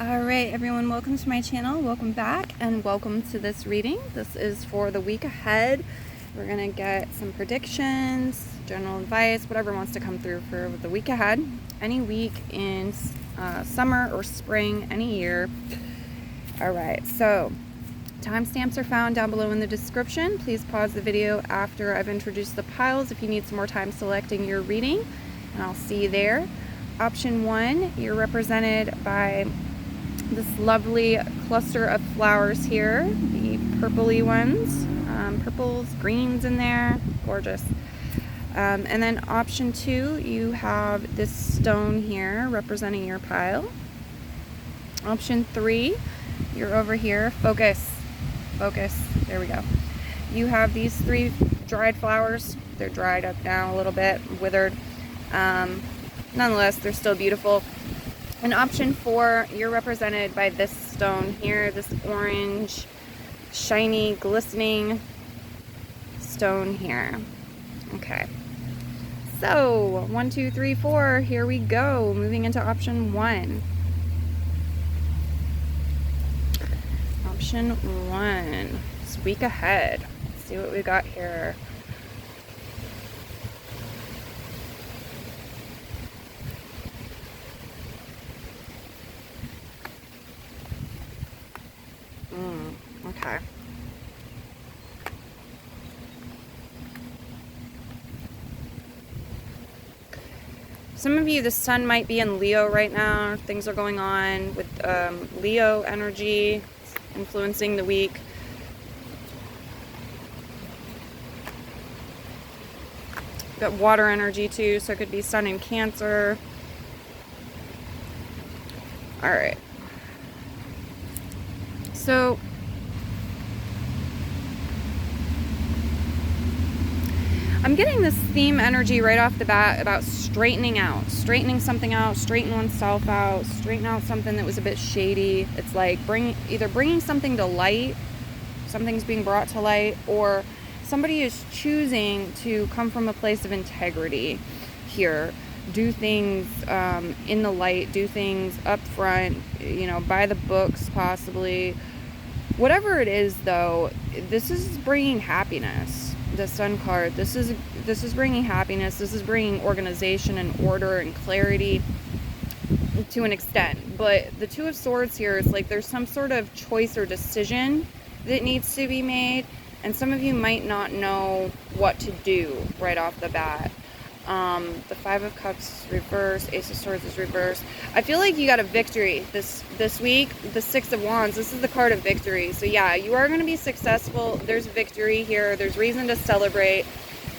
Alright everyone, welcome to my channel, welcome back, and welcome to this reading. This is for the week ahead. We're going to get some predictions, general advice, whatever wants to come through for the week ahead. Any week in summer or spring, any year. Alright, so timestamps are found down below in the description. Please pause the video after I've introduced the piles if you need some more time selecting your reading, and I'll see you there. Option 1, you're represented by this lovely cluster of flowers here, the purpley ones, purples, greens in there, gorgeous. And then option 2, you have this stone here representing your pile. Option 3, you're over here, focus, there we go. You have these 3 dried flowers. They're dried up now a little bit, withered. Nonetheless, they're still beautiful. And option 4, you're represented by this stone here, this orange, shiny, glistening stone here. Okay. So, 1, 2, 3, 4, here we go. Moving into option 1. Option 1. This week ahead. Let's see what we got here. Okay. Some of you, the sun might be in Leo right now. Things are going on with Leo energy influencing the week. Got water energy too, so it could be sun in Cancer. All right. So I'm getting this theme energy right off the bat about straightening something out, straighten oneself out, straighten out something that was a bit shady. It's like either bringing something to light, something's being brought to light, or somebody is choosing to come from a place of integrity here. Do things in the light, do things up front, by the books possibly. Whatever it is, though, this is bringing happiness. The Sun card. This is bringing happiness. This is bringing organization and order and clarity to an extent. But the Two of Swords here is like there's some sort of choice or decision that needs to be made, and some of you might not know what to do right off the bat. The Five of Cups reverse, Ace of Swords is reverse. I feel like you got a victory this week. The Six of Wands, this is the card of victory. So yeah, you are going to be successful. There's victory here. There's reason to celebrate.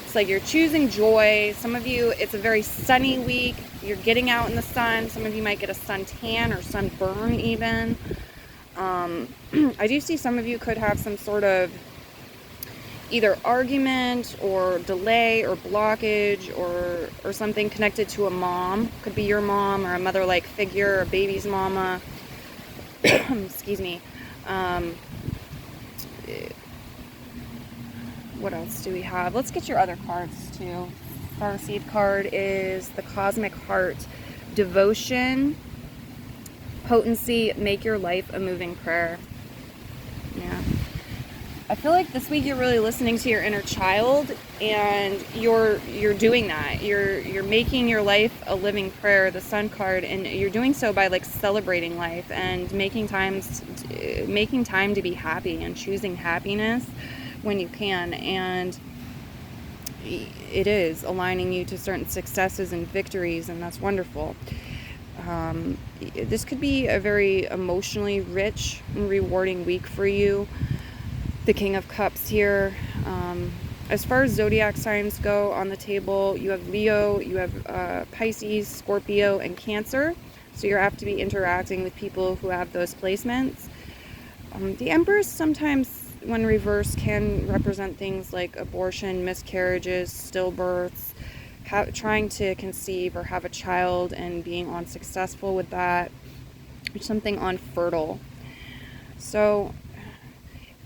It's like you're choosing joy. Some of you, it's a very sunny week. You're getting out in the sun. Some of you might get a suntan or sunburn even. I do see some of you could have some sort of either argument or delay or blockage or something connected to a mom. Could be your mom or a mother-like figure, a baby's mama. Excuse me. What else do we have? Let's get your other cards too. Starseed card is the Cosmic Heart. Devotion, potency, make your life a moving prayer. Yeah. I feel like this week you're really listening to your inner child, and you're doing that. You're making your life a living prayer, the Sun card, and you're doing so by like celebrating life and making time to be happy and choosing happiness when you can. And it is aligning you to certain successes and victories, and that's wonderful. This could be a very emotionally rich and rewarding week for you. The King of Cups here. As far as zodiac signs go on the table, you have Leo, you have Pisces, Scorpio, and Cancer. So you have to be interacting with people who have those placements. The Empress sometimes, when reversed, can represent things like abortion, miscarriages, stillbirths, trying to conceive or have a child and being unsuccessful with that, or something unfertile. So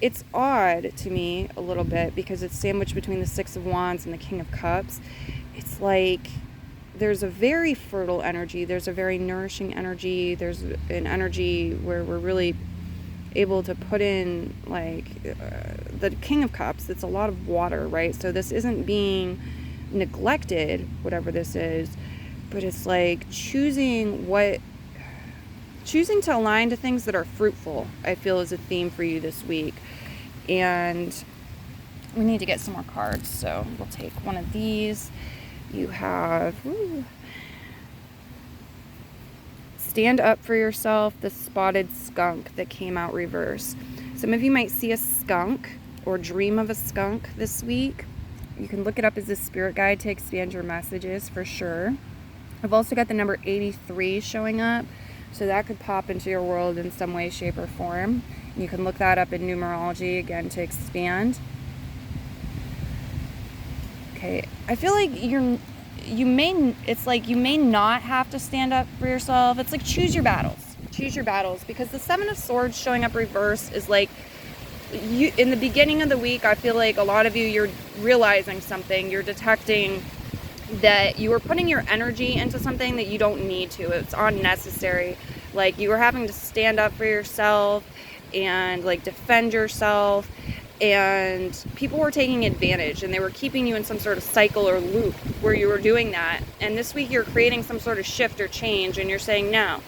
it's odd to me a little bit because it's sandwiched between the Six of Wands and the King of Cups. It's like there's a very fertile energy. There's a very nourishing energy. There's an energy where we're really able to put in, like, the King of Cups. It's a lot of water, right? So this isn't being neglected, whatever this is, but it's like choosing to align to things that are fruitful, I feel, is a theme for you this week. And we need to get some more cards, so we'll take one of these. You have Stand Up for Yourself, the Spotted Skunk that came out reverse. Some of you might see a skunk or dream of a skunk this week. You can look it up as a spirit guide to expand your messages for sure. I've also got the number 83 showing up, so that could pop into your world in some way, shape, or form. You can look that up in numerology again to expand. Okay, I feel like you may not have to stand up for yourself. It's like choose your battles, because the Seven of Swords showing up reverse is like, you in the beginning of the week, I feel like a lot of you, you're realizing something, you're detecting that you were putting your energy into something that you don't need to. It's unnecessary. Like, you were having to stand up for yourself and like defend yourself, and people were taking advantage and they were keeping you in some sort of cycle or loop where you were doing that. And this week you're creating some sort of shift or change, and you're saying, no,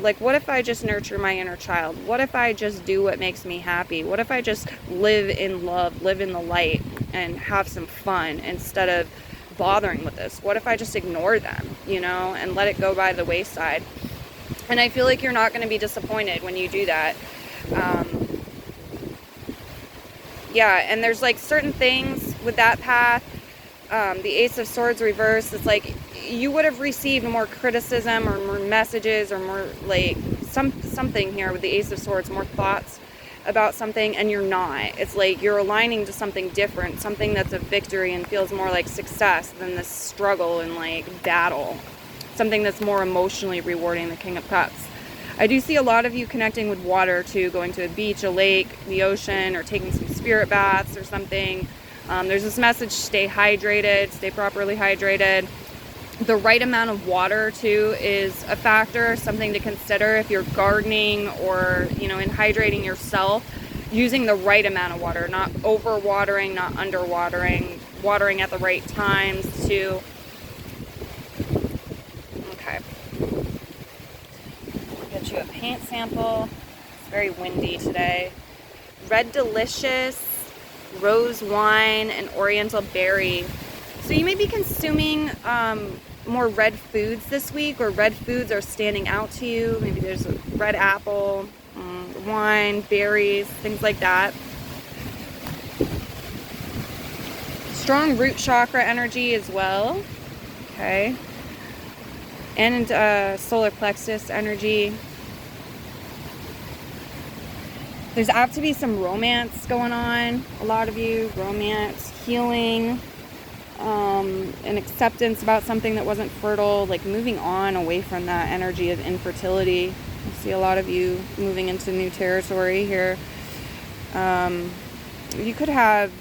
like, what if I just nurture my inner child? What if I just do what makes me happy? What if I just live in love, live in the light, and have some fun instead of bothering with this? What if I just ignore them, and let it go by the wayside? And I feel like you're not going to be disappointed when you do that. And there's like certain things with that path. The Ace of Swords reverse, it's like you would have received more criticism or more messages or more like something here with the Ace of Swords, more thoughts about something, and you're not. It's like you're aligning to something different, something that's a victory and feels more like success than this struggle and like battle. Something that's more emotionally rewarding, the King of Cups. I do see a lot of you connecting with water too, going to a beach, a lake, the ocean, or taking some spirit baths or something. There's this message, stay hydrated, stay properly hydrated. The right amount of water too is a factor, something to consider if you're gardening or, in hydrating yourself, using the right amount of water, not overwatering, not underwatering, watering at the right times too. Okay. I'll get you a paint sample. It's very windy today. Red Delicious, Rose Wine, and Oriental Berry. So you may be consuming more red foods this week, or red foods are standing out to you. Maybe there's a red apple, wine, berries, things like that. Strong root chakra energy as well. Okay. And solar plexus energy. There's apt to be some romance going on. A lot of you, romance, healing, and acceptance about something that wasn't fertile, like moving on away from that energy of infertility. I see a lot of you moving into new territory here. You could have,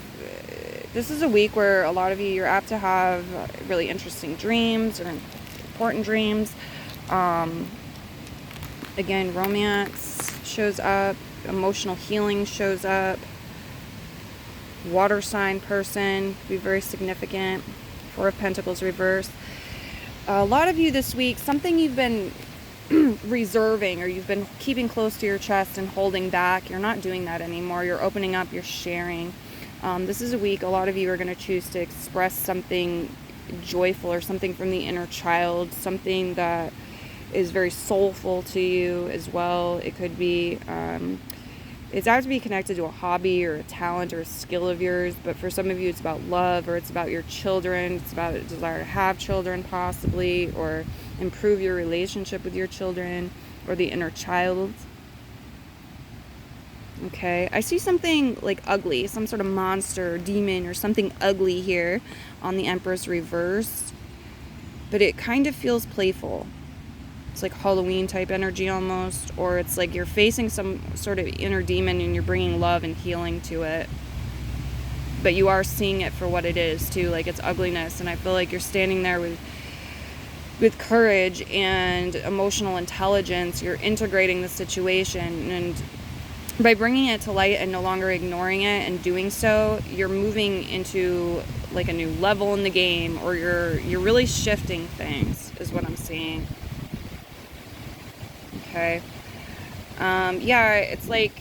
this is a week where a lot of you're apt to have really interesting dreams or important dreams. Again, romance shows up, emotional healing shows up. Water sign person, be very significant. Four of Pentacles reverse. A lot of you this week, something you've been reserving or you've been keeping close to your chest and holding back, you're not doing that anymore. You're opening up, you're sharing. This is a week a lot of you are going to choose to express something joyful or something from the inner child, something that is very soulful to you as well. It could be it's out to be connected to a hobby or a talent or a skill of yours, but for some of you it's about love, or it's about your children, it's about a desire to have children possibly, or improve your relationship with your children or the inner child. Okay, I see something like ugly, some sort of monster or demon or something ugly here on the Empress reverse, but it kind of feels playful. It's like Halloween type energy almost, or it's like you're facing some sort of inner demon and you're bringing love and healing to it, but you are seeing it for what it is too, like its ugliness. And I feel like you're standing there with with courage and emotional intelligence, you're integrating the situation, and by bringing it to light and no longer ignoring it and doing so, you're moving into like a new level in the game, or you're really shifting things, is what I'm seeing. Okay. Yeah, it's like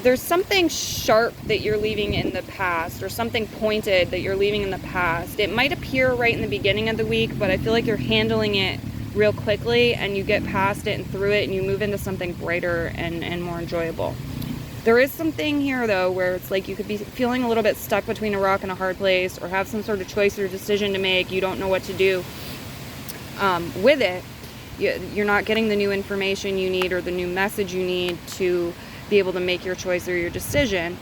there's something sharp that you're leaving in the past, or something pointed that you're leaving in the past. It might appear right in the beginning of the week, but I feel like you're handling it real quickly, and you get past it and through it, and you move into something brighter and more enjoyable. There is something here, though, where it's like you could be feeling a little bit stuck between a rock and a hard place, or have some sort of choice or decision to make. You don't know what to do with it. You're not getting the new information you need, or the new message you need to be able to make your choice or your decision.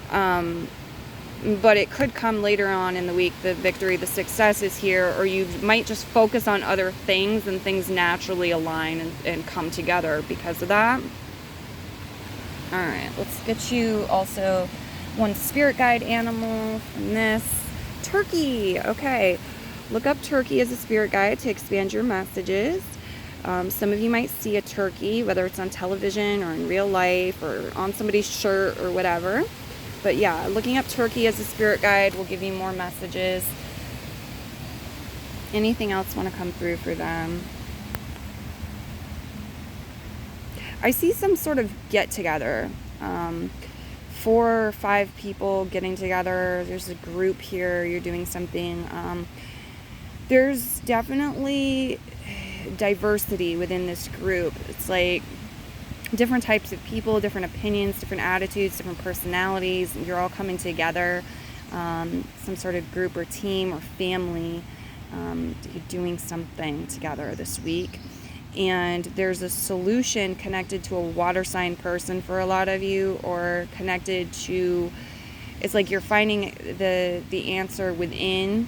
But it could come later on in the week. The victory, the success is here, or you might just focus on other things, and things naturally align and come together because of that. All right, let's get you also one spirit guide animal from this. Turkey. Okay, look up turkey as a spirit guide to expand your messages. Some of you might see a turkey, whether it's on television or in real life or on somebody's shirt or whatever. But yeah, looking up turkey as a spirit guide will give you more messages. Anything else want to come through for them? I see some sort of get together. 4 or 5 people getting together. There's a group here. You're doing something. There's definitely diversity within this group. It's like different types of people, different opinions, different attitudes, different personalities. You're all coming together, some sort of group or team or family, doing something together this week. And there's a solution connected to a water sign person for a lot of you, or connected to, it's like you're finding the answer within.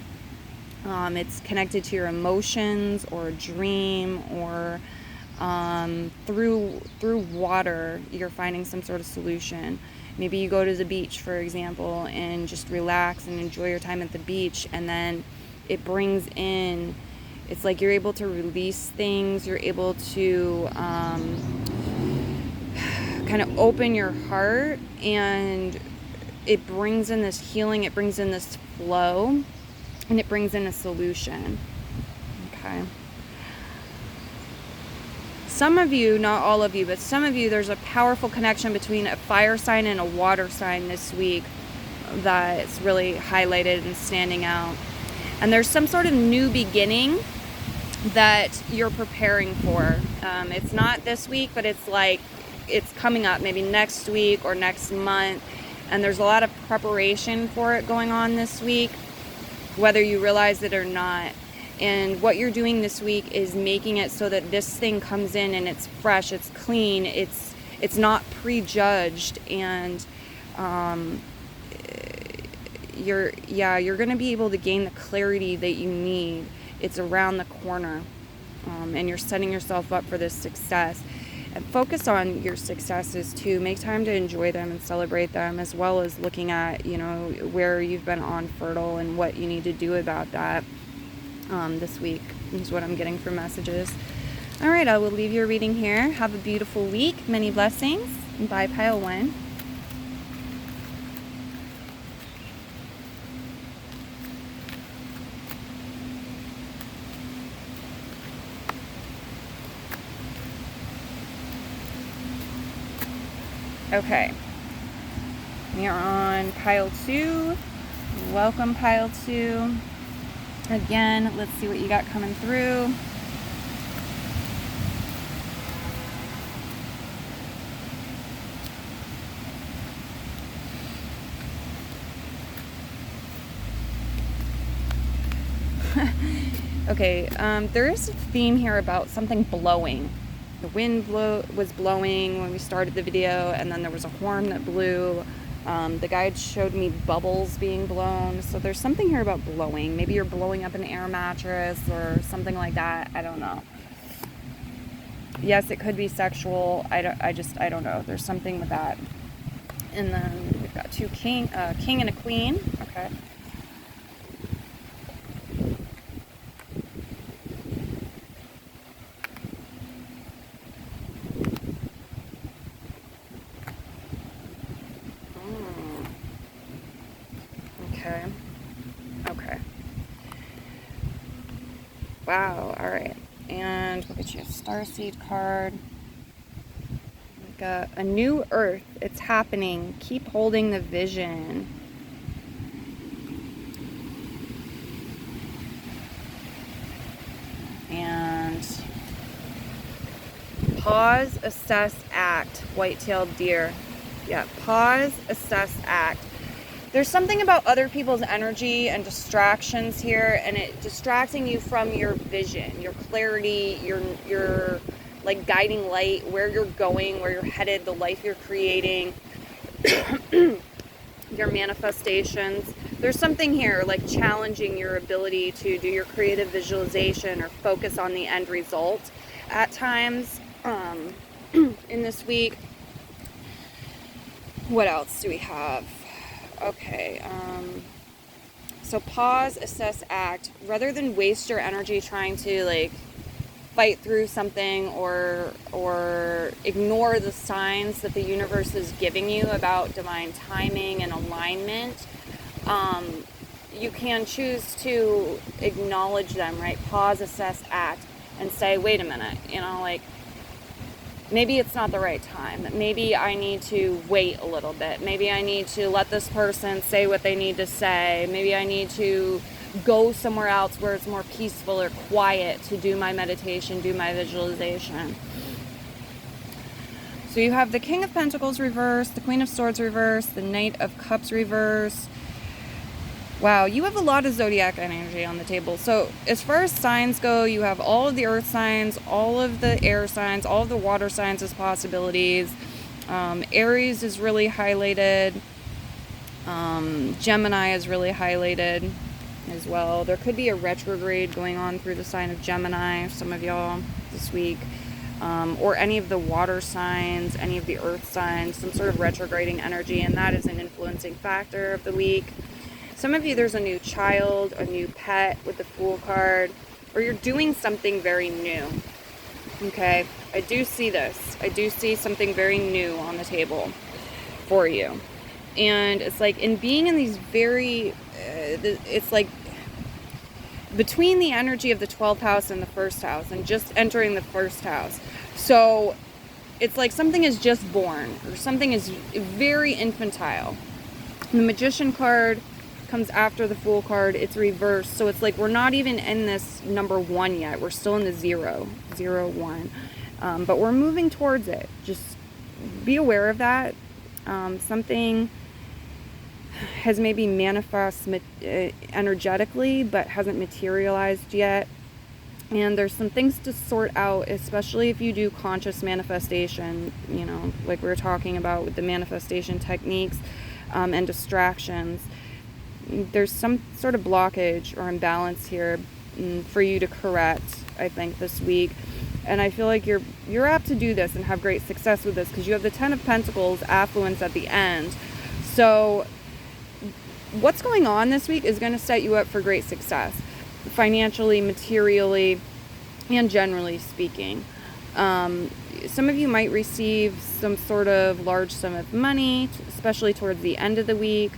It's connected to your emotions or a dream, or through water, you're finding some sort of solution. Maybe you go to the beach, for example, and just relax and enjoy your time at the beach, and then it brings in, it's like you're able to release things, you're able to kind of open your heart, and it brings in this healing, it brings in this flow, and it brings in a solution. Okay. Some of you, not all of you, but some of you, there's a powerful connection between a fire sign and a water sign this week that's really highlighted and standing out. And there's some sort of new beginning that you're preparing for. It's not this week, but it's like it's coming up maybe next week or next month. And there's a lot of preparation for it going on this week, whether you realize it or not. And what you're doing this week is making it so that this thing comes in and it's fresh, it's clean, it's not prejudged, and you're going to be able to gain the clarity that you need. It's around the corner, and you're setting yourself up for this success. And focus on your successes too. Make time to enjoy them and celebrate them, as well as looking at, where you've been unfertile and what you need to do about that. This week is what I'm getting from messages. All right, I will leave your reading here. Have a beautiful week. Many blessings. Bye, Pile 1. Okay, we are on Pile 2. Welcome, Pile 2. Again, let's see what you got coming through. Okay, there is a theme here about something blowing. The wind was blowing when we started the video, and then there was a horn that blew. The guide showed me bubbles being blown. So there's something here about blowing. Maybe you're blowing up an air mattress or something like that. I don't know. Yes, it could be sexual. I don't know. There's something with that. And then we've got two king and a queen. Okay. Okay. Okay. Wow. All right. And we'll get you a starseed card. We got a new earth. It's happening. Keep holding the vision. And pause, assess, act. White-tailed deer. Yeah. Pause, assess, act. There's something about other people's energy and distractions here, and it distracting you from your vision, your clarity, your like guiding light, where you're going, where you're headed, the life you're creating, your manifestations. There's something here like challenging your ability to do your creative visualization or focus on the end result at times in this week. What else do we have? Okay, so pause, assess, act. Rather than waste your energy trying to like fight through something or ignore the signs that the universe is giving you about divine timing and alignment, you can choose to acknowledge them, right? Pause, assess, act, and say, wait a minute, like, maybe it's not the right time. Maybe I need to wait a little bit. Maybe I need to let this person say what they need to say. Maybe I need to go somewhere else where it's more peaceful or quiet to do my meditation, do my visualization. So you have the King of Pentacles reversed, the Queen of Swords reversed, the Knight of Cups reversed. Wow, you have a lot of zodiac energy on the table. So as far as signs go, you have all of the earth signs, all of the air signs, all of the water signs as possibilities. Aries is really highlighted. Gemini is really highlighted as well. There could be a retrograde going on through the sign of Gemini, some of y'all this week. Or any of the water signs, any of the earth signs, some sort of retrograding energy, and that is an influencing factor of the week. Some of you, there's a new child, a new pet with the Fool card, or you're doing something very new. Okay, I do see this. I do see something very new on the table for you. And it's like in being in these very, it's like between the energy of the 12th house and the first house and just entering the first house. So it's like something is just born or something is very infantile. The Magician card comes after the Fool card. It's reversed, so it's like we're not even in this number 1 yet. We're still in the 0, 1, but we're moving towards it. Just be aware of that. Something has maybe manifest energetically but hasn't materialized yet, and there's some things to sort out, especially if you do conscious manifestation, like we were talking about with the manifestation techniques and distractions. There's some sort of blockage or imbalance here for you to correct, I think, this week. And I feel like you're apt to do this and have great success with this because you have the 10 of Pentacles, affluence at the end. So what's going on this week is going to set you up for great success, financially, materially, and generally speaking. Some of you might receive some sort of large sum of money, especially towards the end of the week.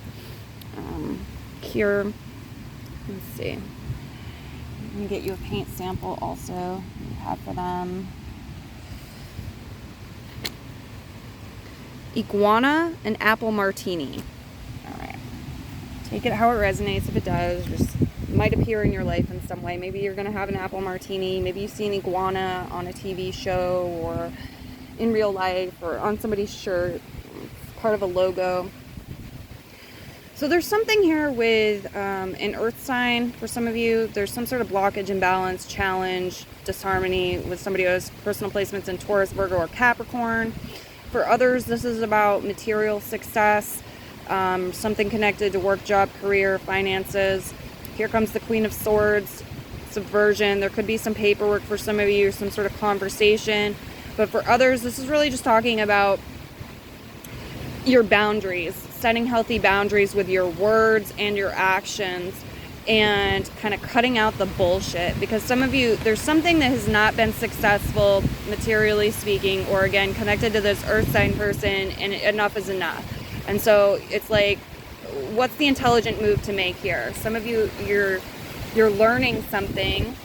Here, let's see. Let me get you a paint sample also you have for them. Iguana and apple martini. All right. Take it how it resonates. If it does, just might appear in your life in some way. Maybe you're going to have an apple martini. Maybe you see an iguana on a TV show or in real life or on somebody's shirt. It's part of a logo. So there's something here with an earth sign for some of you. There's some sort of blockage, imbalance, challenge, disharmony with somebody who has personal placements in Taurus, Virgo, or Capricorn. For others, this is about material success, something connected to work, job, career, finances. Here comes the Queen of Swords, subversion. There could be some paperwork for some of you, some sort of conversation. But for others, this is really just talking about your boundaries, setting healthy boundaries with your words and your actions, and kind of cutting out the bullshit. Because some of you, there's something that has not been successful, materially speaking, or again, connected to this earth sign person, and enough is enough. And so it's like what's the intelligent move to make here? Some of you, you're learning something.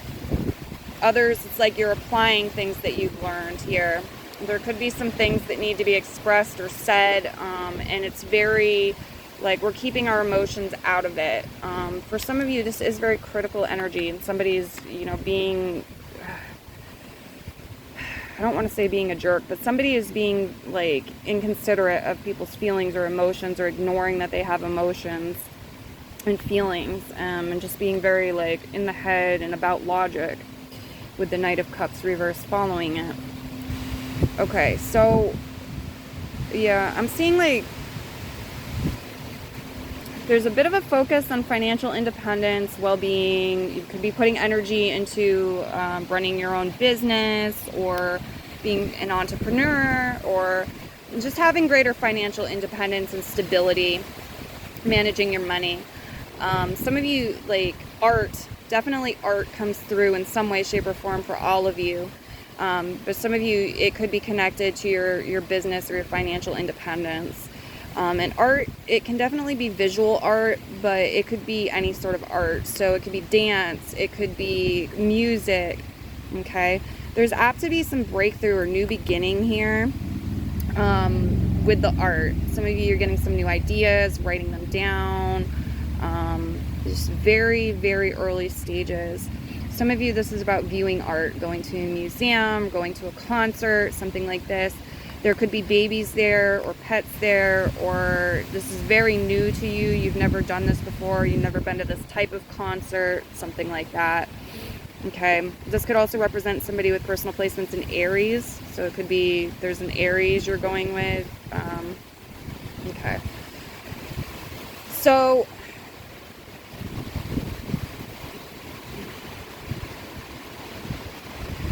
Others, it's like you're applying things that you've learned here. There could be some things that need to be expressed or said, and it's very, like, we're keeping our emotions out of it. For some of you, this is very critical energy, and somebody's, being, I don't want to say being a jerk, but somebody is being, like, inconsiderate of people's feelings or emotions, or ignoring that they have emotions and feelings, and just being very, like, in the head and about logic, with the Knight of Cups reverse following it. Okay, so, yeah, I'm seeing, like, there's a bit of a focus on financial independence, well-being. You could be putting energy into running your own business, or being an entrepreneur, or just having greater financial independence and stability, managing your money. Some of you, like, art, definitely art comes through in some way, shape, or form for all of you. But some of you, it could be connected to your business or your financial independence. And art, it can definitely be visual art, but it could be any sort of art. So it could be dance, it could be music, okay? There's apt to be some breakthrough or new beginning here with the art. Some of you are getting some new ideas, writing them down, just very, very early stages. Some of you, this is about viewing art, going to a museum, going to a concert, something like this. There could be babies there or pets there, or this is very new to you. You've never done this before. You've never been to this type of concert, something like that. Okay. This could also represent somebody with personal placements in Aries. So it could be there's an Aries you're going with. Okay. So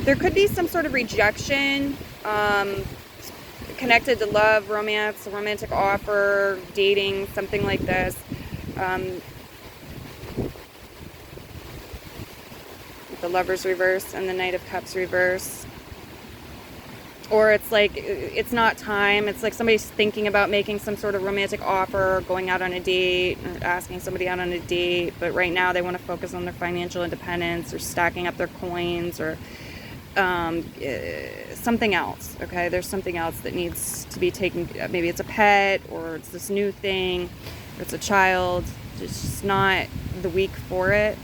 there could be some sort of rejection connected to love, romance, a romantic offer, dating, something like this. The Lovers reverse and the Knight of Cups reverse. Or it's like, it's not time. It's like somebody's thinking about making some sort of romantic offer, going out on a date, or asking somebody out on a date. But right now they want to focus on their financial independence, or stacking up their coins, or something else. Okay, there's something else that needs to be taken. Maybe it's a pet, or it's this new thing, or it's a child. It's just not the week for it.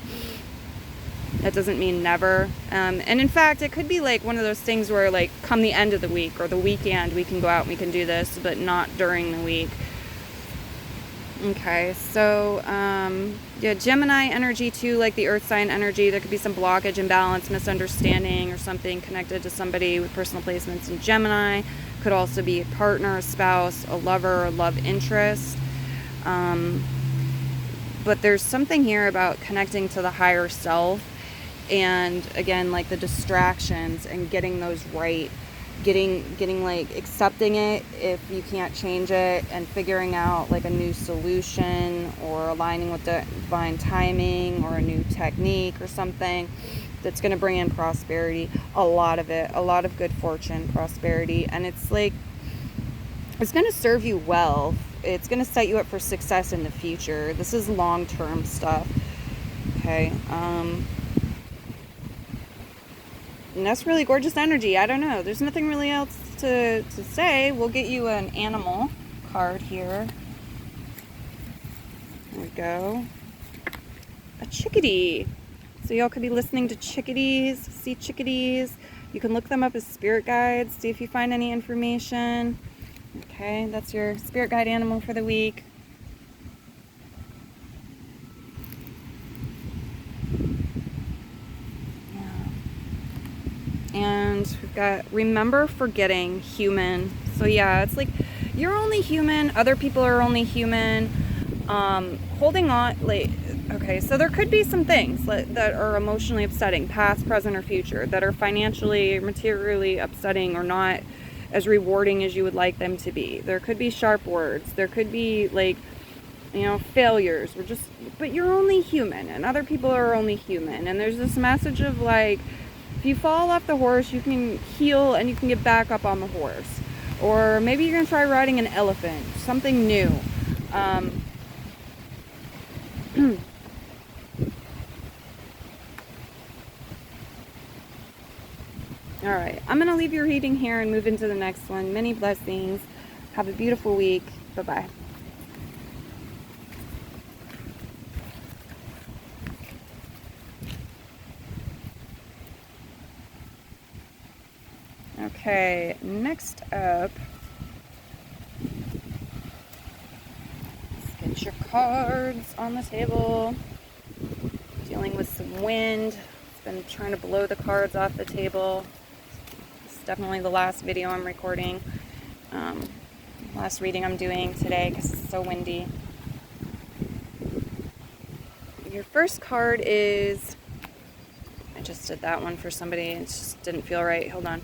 That doesn't mean never. And in fact, it could be like one of those things where, like, come the end of the week or the weekend, we can go out and we can do this, but not during the week. Okay, so yeah, Gemini energy too, like the earth sign energy. There could be some blockage, imbalance, misunderstanding, or something connected to somebody with personal placements in Gemini. Could also be a partner, a spouse, a lover, or love interest. But there's something here about connecting to the higher self, and again, like the distractions and getting those right. Getting like accepting it if you can't change it, and figuring out like a new solution, or aligning with the divine timing, or a new technique or something that's going to bring in prosperity. A lot of it, a lot of good fortune, prosperity, and it's like it's going to serve you well. It's going to set you up for success in the future. This is long-term stuff. Okay. And that's really gorgeous energy. I don't know. There's nothing really else to say. We'll get you an animal card here. There we go. A chickadee. So y'all could be listening to chickadees, see chickadees. You can look them up as spirit guides, see if you find any information. Okay, that's your spirit guide animal for the week. And we've got remember, forgetting, human. So yeah, it's like you're only human, other people are only human. Holding on, like, okay, so there could be some things that are emotionally upsetting, past, present, or future, that are financially, materially upsetting, or not as rewarding as you would like them to be. There could be sharp words, there could be, like, failures. But you're only human, and other people are only human. And there's this message of, like, if you fall off the horse, you can heal and you can get back up on the horse. Or maybe you're going to try riding an elephant, something new. All right, I'm going to leave your reading here and move into the next one. Many blessings. Have a beautiful week. Bye-bye. Okay, next up, let's get your cards on the table. Dealing with some wind. It's been trying to blow the cards off the table. It's definitely the last video I'm recording. Last reading I'm doing today because it's so windy. Your first card is, I just did that one for somebody. It just didn't feel right. Hold on.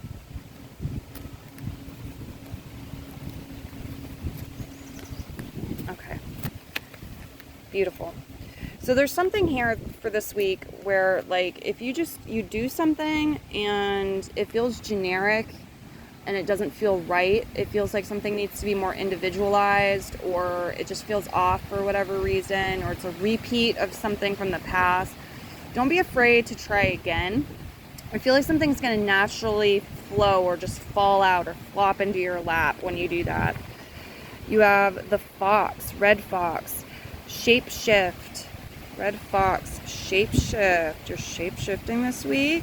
Okay. Beautiful. So there's something here for this week where, like, if you do something and it feels generic and it doesn't feel right, it feels like something needs to be more individualized, or it just feels off for whatever reason, or it's a repeat of something from the past, don't be afraid to try again. I feel like something's going to naturally flow or just fall out or flop into your lap when you do that. You have the fox, red fox, shape shift. Red fox, shape shift. You're shape shifting this week.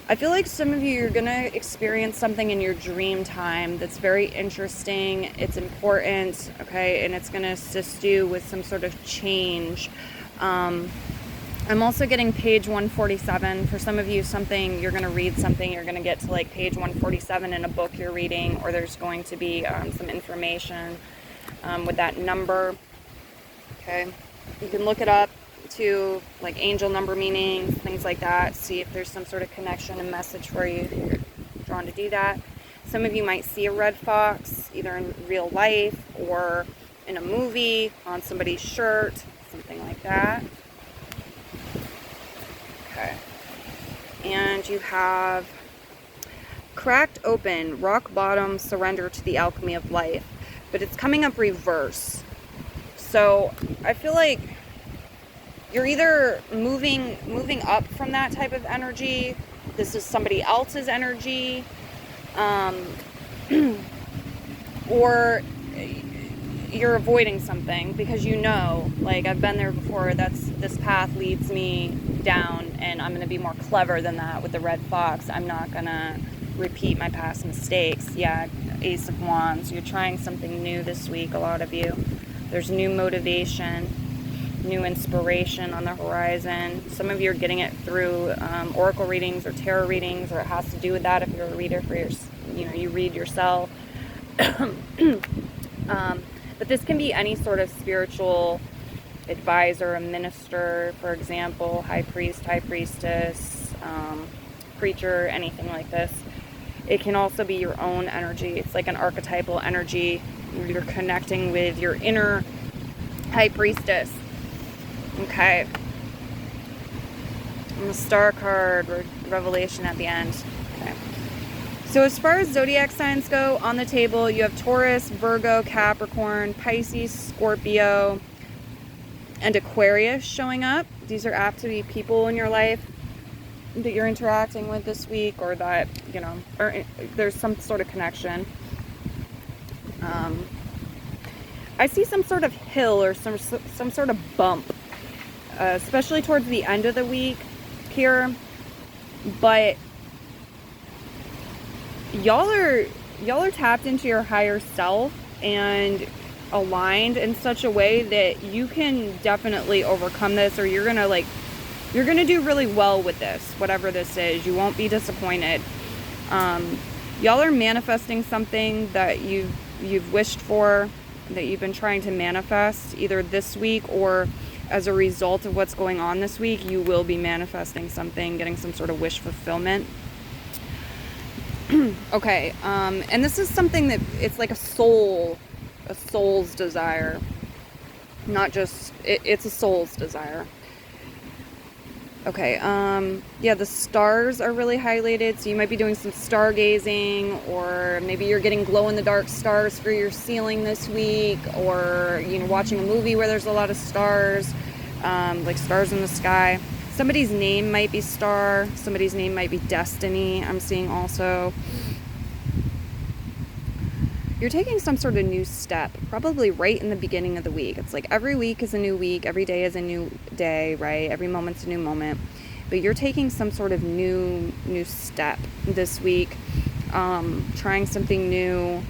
I feel like some of you are going to experience something in your dream time that's very interesting. It's important, okay, and it's going to assist you with some sort of change. I'm also getting page 147. For some of you, you're going to read something, you're going to get to like page 147 in a book you're reading, or there's going to be some information with that number, okay? You can look it up to like angel number meanings, things like that, see if there's some sort of connection and message for you if you're drawn to do that. Some of you might see a red fox either in real life or in a movie, on somebody's shirt, something like that. Okay. And you have cracked open, rock bottom, surrender to the alchemy of life, but it's coming up reverse. So I feel like you're either moving up from that type of energy. This is somebody else's energy, or you're avoiding something because you know, like, I've been there before. This path leads me down, and I'm going to be more clever than that with the red fox. I'm not going to repeat my past mistakes. Yeah, Ace of Wands. You're trying something new this week, a lot of you. There's new motivation, new inspiration on the horizon. Some of you are getting it through oracle readings or tarot readings, or it has to do with that if you're a reader for you read yourself. But this can be any sort of spiritual advisor, a minister, for example, high priest, high priestess, preacher, anything like this. It can also be your own energy. It's like an archetypal energy. You're connecting with your inner high priestess. Okay. And the star card, revelation at the end. Okay. So as far as zodiac signs go, on the table you have Taurus, Virgo, Capricorn, Pisces, Scorpio, and Aquarius showing up. These are apt to be people in your life that you're interacting with this week, or that, or there's some sort of connection. I see some sort of hill or some sort of bump, especially towards the end of the week here. But y'all are tapped into your higher self and aligned in such a way that you can definitely overcome this, or you're gonna do really well with this, whatever this is. You won't be disappointed. Y'all are manifesting something that you've wished for, that you've been trying to manifest, either this week or as a result of what's going on this week. You will be manifesting something, getting some sort of wish fulfillment. Okay, and this is something that it's like a soul's desire, not just, it's a soul's desire. Okay, yeah, the stars are really highlighted, so you might be doing some stargazing, or maybe you're getting glow-in-the-dark stars for your ceiling this week, or, you know, watching a movie where there's a lot of stars, like stars in the sky. Somebody's name might be star, somebody's name might be destiny, I'm seeing also. You're taking some sort of new step, probably right in the beginning of the week. It's like every week is a new week, every day is a new day, right? Every moment's a new moment. But you're taking some sort of new step this week, trying something new.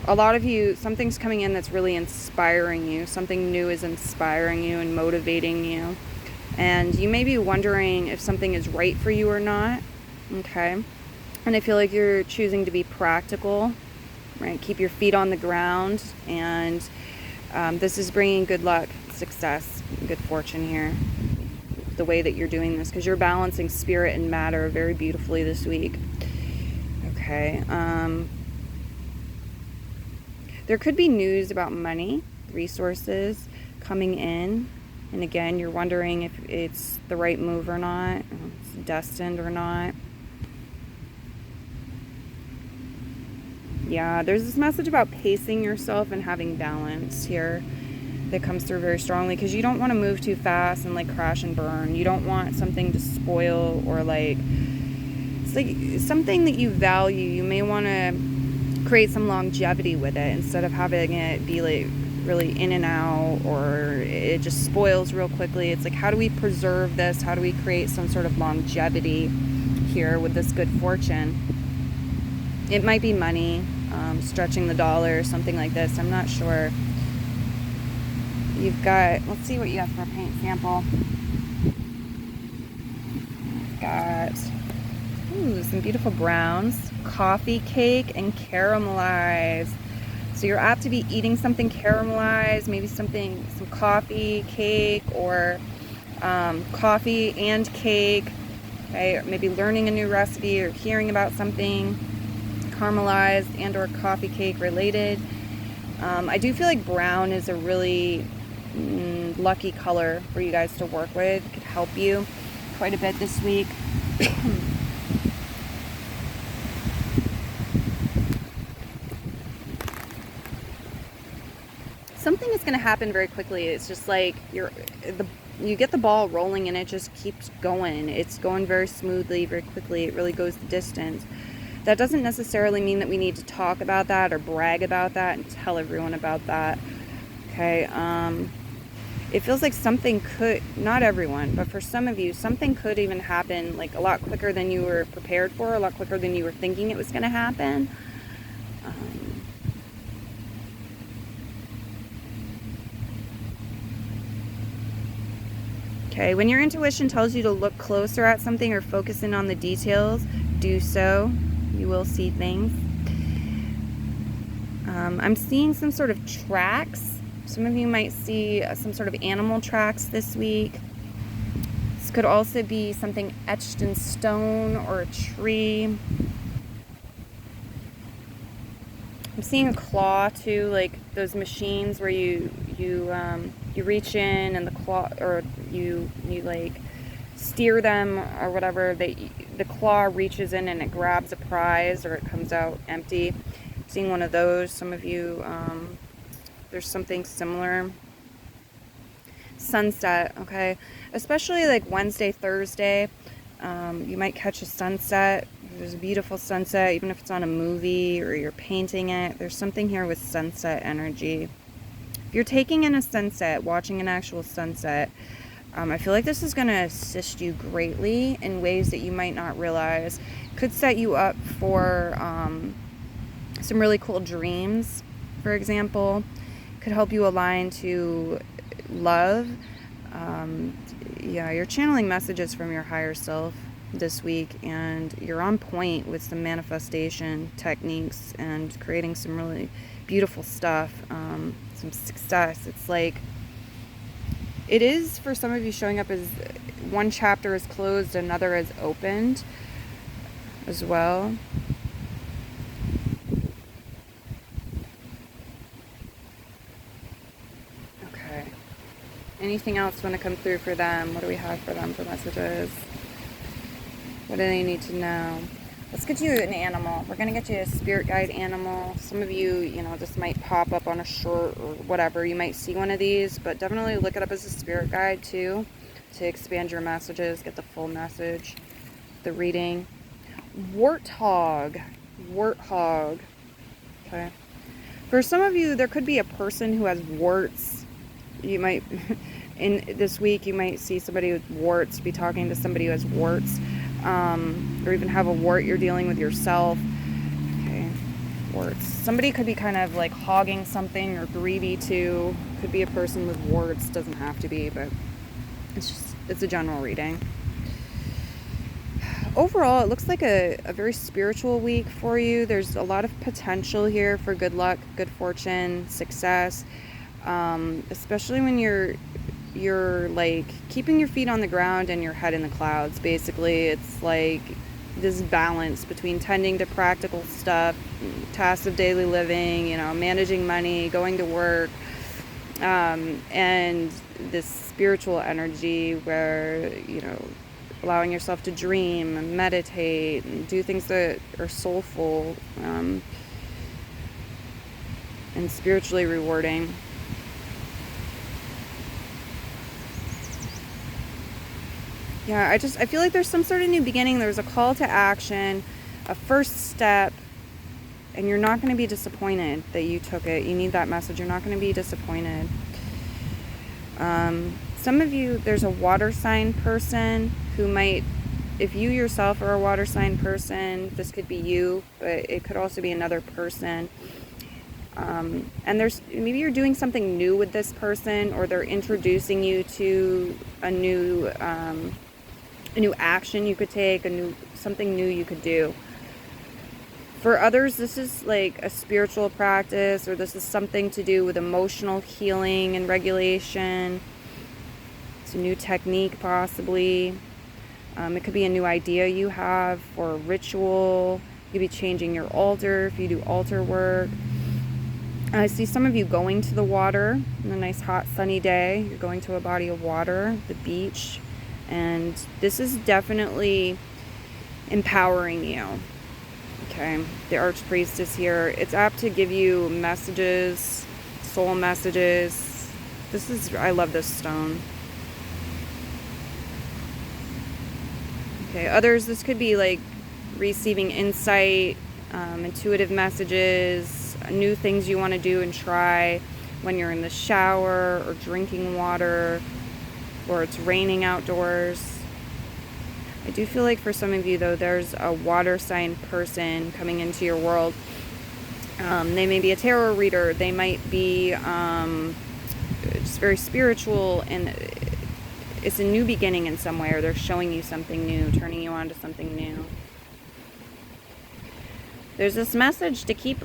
A lot of you, something's coming in that's really inspiring you. Something new is inspiring you and motivating you. And you may be wondering if something is right for you or not, okay? And I feel like you're choosing to be practical, right? Keep your feet on the ground. And this is bringing good luck, success, good fortune here, the way that you're doing this, because you're balancing spirit and matter very beautifully this week. Okay. There could be news about money, resources coming in. And again, you're wondering if it's the right move or not, if it's destined or not. Yeah, there's this message about pacing yourself and having balance here that comes through very strongly, because you don't want to move too fast and like crash and burn. You don't want something to spoil, or like, it's like something that you value. You may want to create some longevity with it instead of having it be like really in and out, or it just spoils real quickly. It's like, how do we preserve this? How do we create some sort of longevity here with this good fortune? It might be money, stretching the dollar, something like this. I'm not sure. You've got, let's see what you have for a paint sample. You've got, ooh, some beautiful browns, coffee cake, and caramelized. So you're apt to be eating something caramelized, maybe some coffee cake, or coffee and cake. Okay, or maybe learning a new recipe or hearing about something caramelized and or coffee cake related. I do feel like brown is a really lucky color for you guys to work with. It could help you quite a bit this week. Something is going to happen very quickly. It's just like you get the ball rolling and it just keeps going. It's going very smoothly, very quickly. It really goes the distance. That doesn't necessarily mean that we need to talk about that or brag about that and tell everyone about that. Okay. It feels like something could, not everyone, but for some of you, something could even happen like a lot quicker than you were prepared for, a lot quicker than you were thinking it was going to happen. Okay, when your intuition tells you to look closer at something or focus in on the details, do so. You will see things. I'm seeing some sort of tracks. Some of you might see some sort of animal tracks this week. This could also be something etched in stone or a tree. I'm seeing a claw too, like those machines where you reach in and the claw, or you like steer them or whatever. The claw reaches in and it grabs a prize, or it comes out empty. I'm seeing one of those. Some of you, there's something similar. Sunset, okay, especially like Wednesday, Thursday. You might catch a sunset. There's a beautiful sunset, even if it's on a movie or you're painting it. There's something here with sunset energy. If you're taking in a sunset, watching an actual sunset, I feel like this is going to assist you greatly in ways that you might not realize. Could set you up for some really cool dreams, for example. Could help you align to love. Yeah, you're channeling messages from your higher self this week, and you're on point with some manifestation techniques and creating some really beautiful stuff, some success. It's like, it is for some of you showing up as one chapter is closed, another is opened as well. Okay. Anything else want to come through for them? What do we have for them for messages? What do they need to know? Let's get you an animal. We're going to get you a spirit guide animal. Some of you, you know, this might pop up on a shirt or whatever. You might see one of these, but definitely look it up as a spirit guide too, to expand your messages, get the full message, the reading. Warthog. Warthog. Okay. For some of you, there could be a person who has warts. You might, in this week, you might see somebody with warts, be talking to somebody who has warts. Or even have a wart you're dealing with yourself. Okay, warts. Somebody could be kind of like hogging something or greedy too. Could be a person with warts. Doesn't have to be, but it's a general reading. Overall, it looks like a very spiritual week for you. There's a lot of potential here for good luck, good fortune, success, especially when you're like keeping your feet on the ground and your head in the clouds. Basically, it's like this balance between tending to practical stuff, tasks of daily living, you know, managing money, going to work, and this spiritual energy where, you know, allowing yourself to dream and meditate and do things that are soulful, and spiritually rewarding. Yeah, I feel like there's some sort of new beginning. There's a call to action, a first step, and you're not going to be disappointed that you took it. You need that message. You're not going to be disappointed. Some of you, there's a water sign person who might, if you yourself are a water sign person, this could be you, but it could also be another person. And maybe you're doing something new with this person, or they're introducing you to a new action you could take, something new you could do. For others, this is like a spiritual practice, or this is something to do with emotional healing and regulation. It's a new technique, possibly. It could be a new idea you have, or a ritual. You could be changing your altar if you do altar work. I see some of you going to the water on a nice hot sunny day. You're going to a body of water, the beach, and this is definitely empowering you. Okay, the Archpriest is here. It's apt to give you messages, soul messages. I love this stone. Okay, others, this could be like receiving insight, intuitive messages, new things you want to do and try when you're in the shower or drinking water, or it's raining outdoors. I do feel like for some of you, though, there's a water sign person coming into your world. They may be a tarot reader. They might be just very spiritual, and it's a new beginning in some way, or they're showing you something new, turning you on to something new. There's this message to keep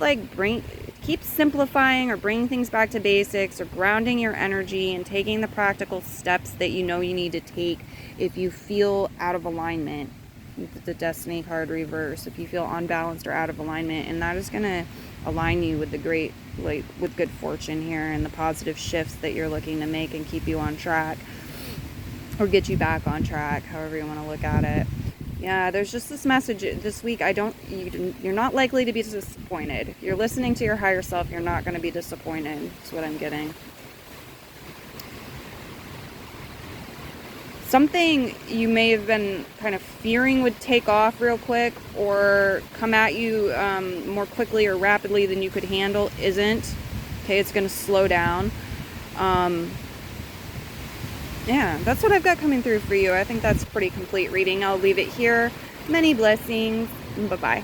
simplifying or bringing things back to basics, or grounding your energy and taking the practical steps that you know you need to take if you feel out of alignment. With the Destiny card reverse, if you feel unbalanced or out of alignment, and that is going to align you with with good fortune here and the positive shifts that you're looking to make and keep you on track, or get you back on track, however you want to look at it. Yeah, there's just this message this week. You're not likely to be disappointed. If you're listening to your higher self, you're not going to be disappointed. That's what I'm getting. Something you may have been kind of fearing would take off real quick, or come at you more quickly or rapidly than you could handle isn't. Okay, it's going to slow down. Yeah, that's what I've got coming through for you. I think that's a pretty complete reading. I'll leave it here. Many blessings. Bye-bye.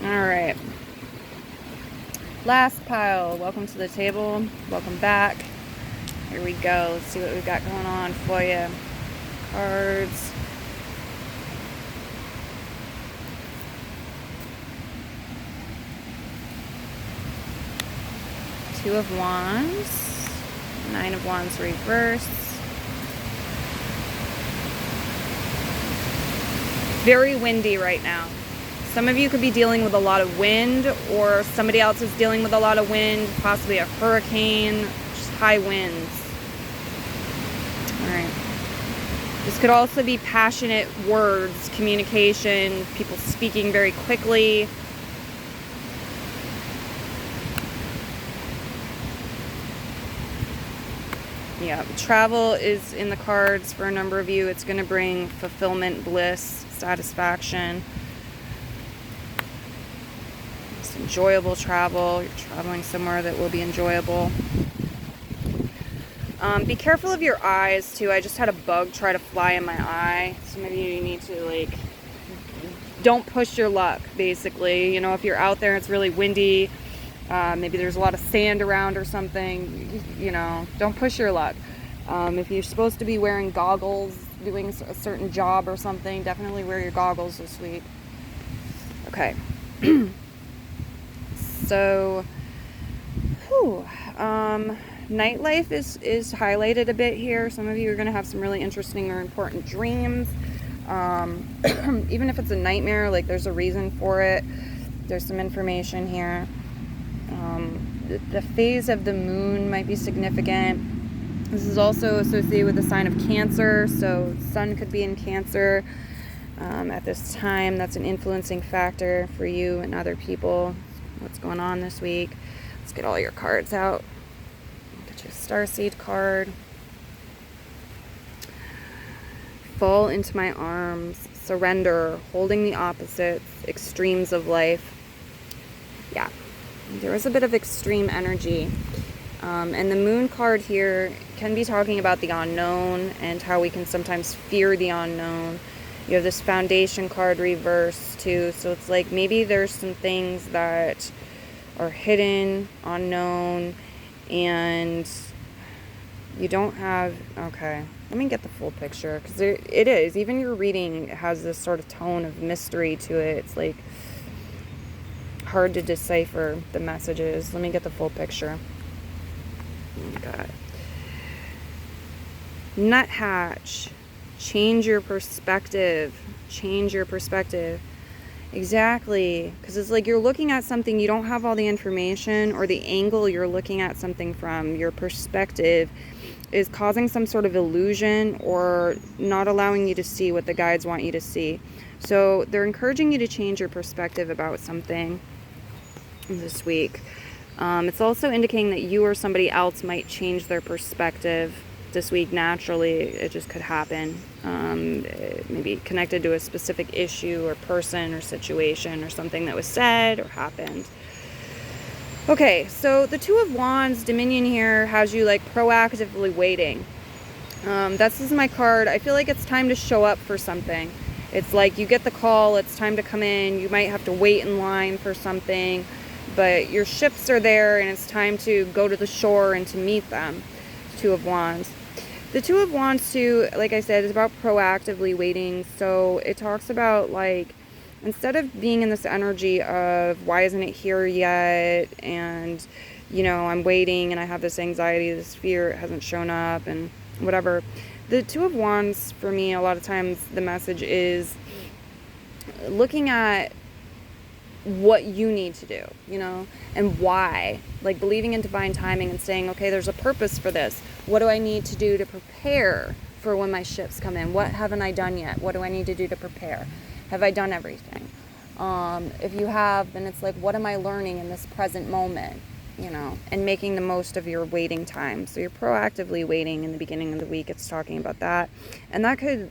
All right. Last pile. Welcome to the table. Welcome back. Here we go. Let's see what we've got going on for you. Cards. Two of Wands, Nine of Wands reversed. Very windy right now. Some of you could be dealing with a lot of wind, or somebody else is dealing with a lot of wind, possibly a hurricane, just high winds. All right. This could also be passionate words, communication, people speaking very quickly. Yeah, travel is in the cards for a number of you. It's going to bring fulfillment, bliss, satisfaction. It's enjoyable travel. You're traveling somewhere that will be enjoyable. Be careful of your eyes too. I just had a bug try to fly in my eye. Some of you need to don't push your luck, basically. You know, if you're out there, it's really windy. Maybe there's a lot of sand around or something. You know, don't push your luck. If you're supposed to be wearing goggles, doing a certain job or something, definitely wear your goggles this week. Okay. So, nightlife is highlighted a bit here. Some of you are going to have some really interesting or important dreams. Even if it's a nightmare, there's a reason for it. There's some information here. The phase of the moon might be significant. This is also associated with the sign of Cancer, so sun could be in Cancer at this time. That's an influencing factor for you and other people. What's going on this week? Let's get all your cards out. Get your Starseed card. Fall into my arms. Surrender. Holding the opposites. Extremes of life. Yeah. There is a bit of extreme energy. And the moon card here can be talking about the unknown and how we can sometimes fear the unknown. You have this foundation card reversed too. So it's maybe there's some things that are hidden, unknown, and you don't have... Okay, let me get the full picture, because it is. Even your reading has this sort of tone of mystery to it. It's hard to decipher the messages. Let me get the full picture. Oh, God. Nuthatch. Change your perspective. Change your perspective. Exactly. Because it's you're looking at something, you don't have all the information, or the angle you're looking at something from, your perspective, is causing some sort of illusion or not allowing you to see what the guides want you to see. So they're encouraging you to change your perspective about something this week. It's also indicating that you or somebody else might change their perspective this week naturally. It just could happen. Maybe connected to a specific issue or person or situation or something that was said or happened. Okay, so the Two of Wands, Dominion here, has you proactively waiting. This is my card. I feel like it's time to show up for something. It's you get the call, it's time to come in. You might have to wait in line for something, but your ships are there and it's time to go to the shore and to meet them. Two of Wands. The Two of Wands too, like I said, is about proactively waiting. So it talks about instead of being in this energy of why isn't it here yet, and I'm waiting and I have this anxiety, this fear, it hasn't shown up and whatever. The Two of Wands, for me, a lot of times the message is looking at what you need to do, and why. Believing in divine timing and saying, okay, there's a purpose for this. What do I need to do to prepare for when my ships come in? What haven't I done yet? What do I need to do to prepare? Have I done everything? If you have, then it's what am I learning in this present moment? And making the most of your waiting time. So you're proactively waiting in the beginning of the week. It's talking about that. And that could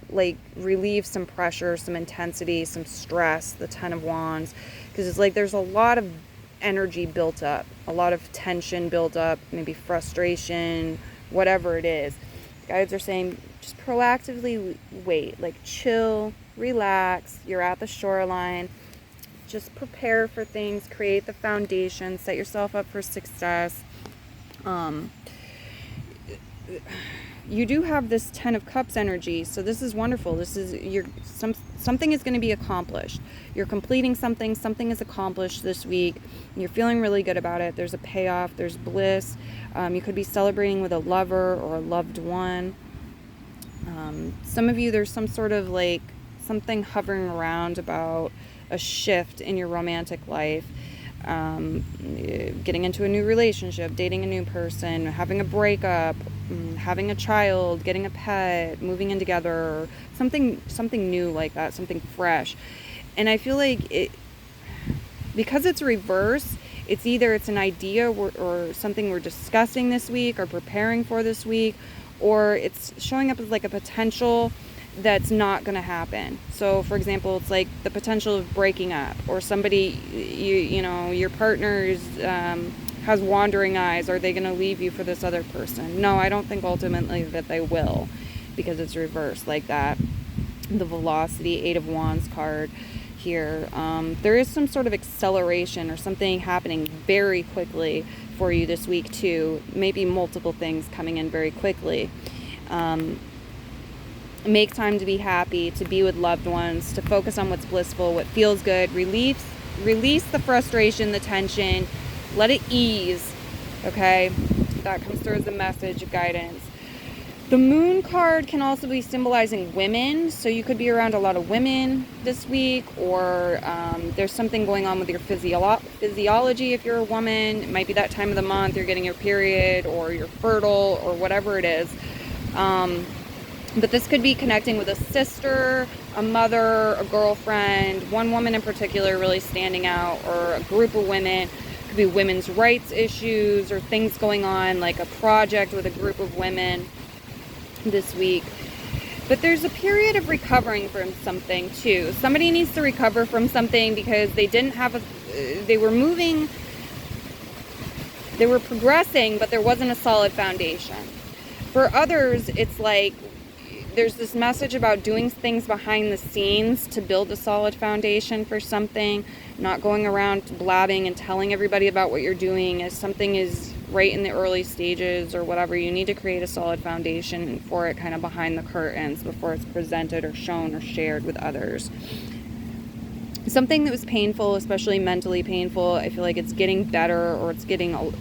relieve some pressure, some intensity, some stress, the Ten of Wands. Because it's there's a lot of energy built up, a lot of tension built up, maybe frustration, whatever it is. Guides are saying just proactively wait, chill, relax. You're at the shoreline. Just prepare for things, create the foundation, set yourself up for success. You do have this Ten of Cups energy, so this is wonderful. This is something is going to be accomplished. You're completing something is accomplished this week. You're feeling really good about it. There's a payoff, there's bliss. You could be celebrating with a lover or a loved one. Some of you, there's some sort of something hovering around about a shift in your romantic life, getting into a new relationship, dating a new person, having a breakup, having a child, getting a pet, moving in together, something new like that, something fresh. And I feel like because it's reverse, it's either it's an idea or something we're discussing this week or preparing for this week, or it's showing up as like a potential that's not going to happen. So for example, it's like the potential of breaking up, or somebody, you know, your partner's has wandering eyes. Are they going to leave you for this other person? No, I don't think ultimately that they will, because it's reversed like that. The Velocity 8 of Wands card here. There is some sort of acceleration or something happening very quickly for you this week too. Maybe multiple things coming in very quickly. Make time to be happy, to be with loved ones, to focus on what's blissful, what feels good. Release the frustration, the tension. Let it ease. Okay? That comes through as a message of guidance. The Moon card can also be symbolizing women, so you could be around a lot of women this week, or there's something going on with your physiology if you're a woman. It might be that time of the month, you're getting your period, or you're fertile, or whatever it is. But this could be connecting with a sister, a mother, a girlfriend, one woman in particular really standing out, or a group of women. It could be women's rights issues, or things going on, like a project with a group of women this week. But there's a period of recovering from something too. Somebody needs to recover from something because they didn't have they were moving, they were progressing, but there wasn't a solid foundation. For others, it's like there's this message about doing things behind the scenes to build a solid foundation for something, not going around blabbing and telling everybody about what you're doing as something is right in the early stages or whatever. You need to create a solid foundation for it kind of behind the curtains before it's presented or shown or shared with others. Something that was painful, especially mentally painful, I feel like it's getting better, or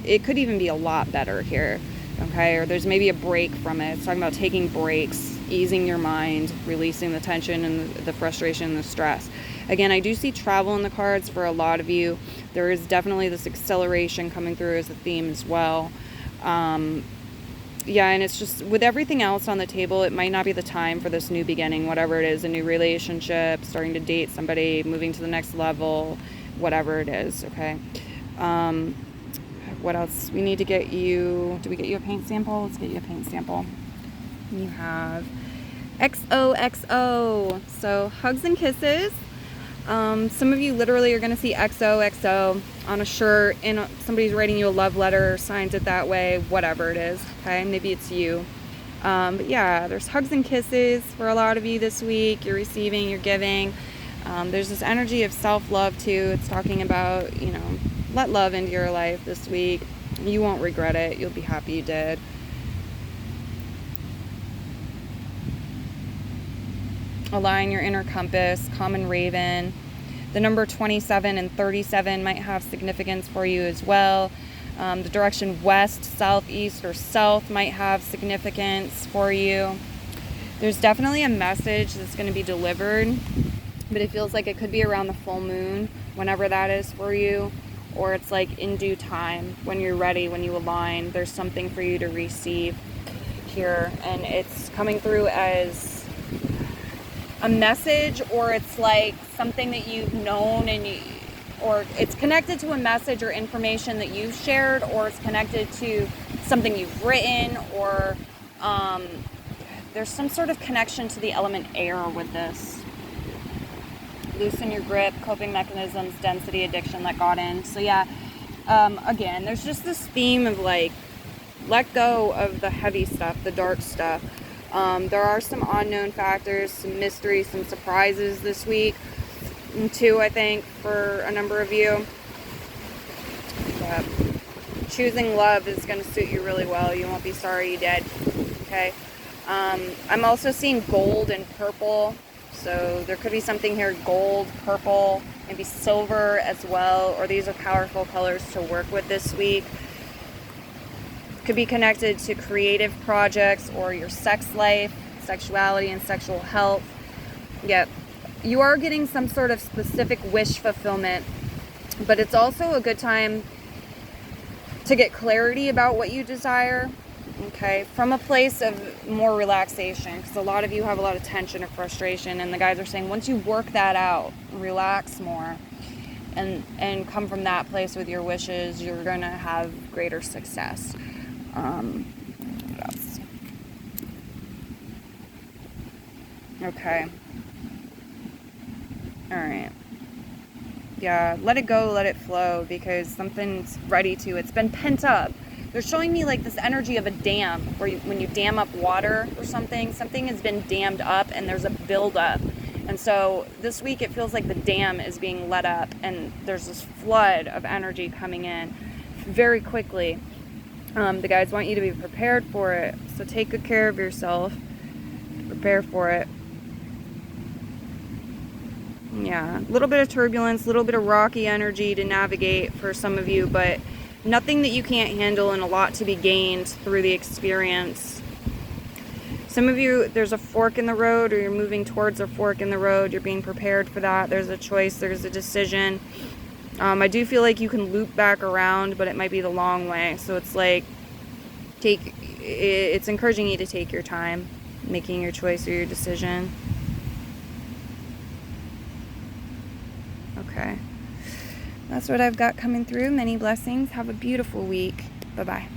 it could even be a lot better here. Okay, or there's maybe a break from it. It's talking about taking breaks, easing your mind, releasing the tension and the frustration and the stress. Again, I do see travel in the cards for a lot of you. There is definitely this acceleration coming through as a theme as well. Yeah, and it's just with everything else on the table, it might not be the time for this new beginning, whatever it is, a new relationship, starting to date somebody, moving to the next level, whatever it is, okay? What else? We need to get you, do we get you a paint sample? Let's get you a paint sample. You have XOXO, so hugs and kisses. Some of you literally are going to see XOXO on a shirt, and somebody's writing you a love letter, signs it that way, whatever it is, okay? Maybe it's you. But yeah, there's hugs and kisses for a lot of you this week. You're receiving, you're giving. There's this energy of self-love too. It's talking about, you know, let love into your life this week. You won't regret it. You'll be happy you did. Align your inner compass, common raven. The number 27 and 37 might have significance for you as well. The direction west, southeast, or south might have significance for you. There's definitely a message that's going to be delivered, but it feels like it could be around the full moon, whenever that is for you, or it's like in due time, when you're ready, when you align, there's something for you to receive here, and it's coming through as a message, or it's like something that you've known or it's connected to a message or information that you've shared, or it's connected to something you've written, or there's some sort of connection to the element air with this. Loosen your grip, coping mechanisms, density, addiction that got in. So yeah, again, there's just this theme of like, let go of the heavy stuff, the dark stuff. There are some unknown factors, some mysteries, some surprises this week, too, I think, for a number of you. But choosing love is going to suit you really well. You won't be sorry you did, okay? I'm also seeing gold and purple. So there could be something here, gold, purple, maybe silver as well, or these are powerful colors to work with this week. Could be connected to creative projects or your sex life, sexuality and sexual health. Yep. you are getting some sort of specific wish fulfillment, but it's also a good time to get clarity about what you desire, okay, from a place of more relaxation, because a lot of you have a lot of tension or frustration, and the guides are saying once you work that out, relax more, and come from that place with your wishes, you're going to have greater success. What else? Okay. All right. Yeah, let it go, let it flow, because something's ready to. It's been pent up. They're showing me like this energy of a dam, where when you dam up water or something has been dammed up and there's a buildup. And so this week it feels like the dam is being let up and there's this flood of energy coming in very quickly. The guides want you to be prepared for it. So take good care of yourself. Prepare for it. Yeah, a little bit of turbulence, a little bit of rocky energy to navigate for some of you, but nothing that you can't handle, and a lot to be gained through the experience. Some of you, there's a fork in the road, or you're moving towards a fork in the road. You're being prepared for that. There's a choice, there's a decision. I do feel like you can loop back around, but it might be the long way. So it's like, it's encouraging you to take your time making your choice or your decision. Okay. That's what I've got coming through. Many blessings. Have a beautiful week. Bye-bye.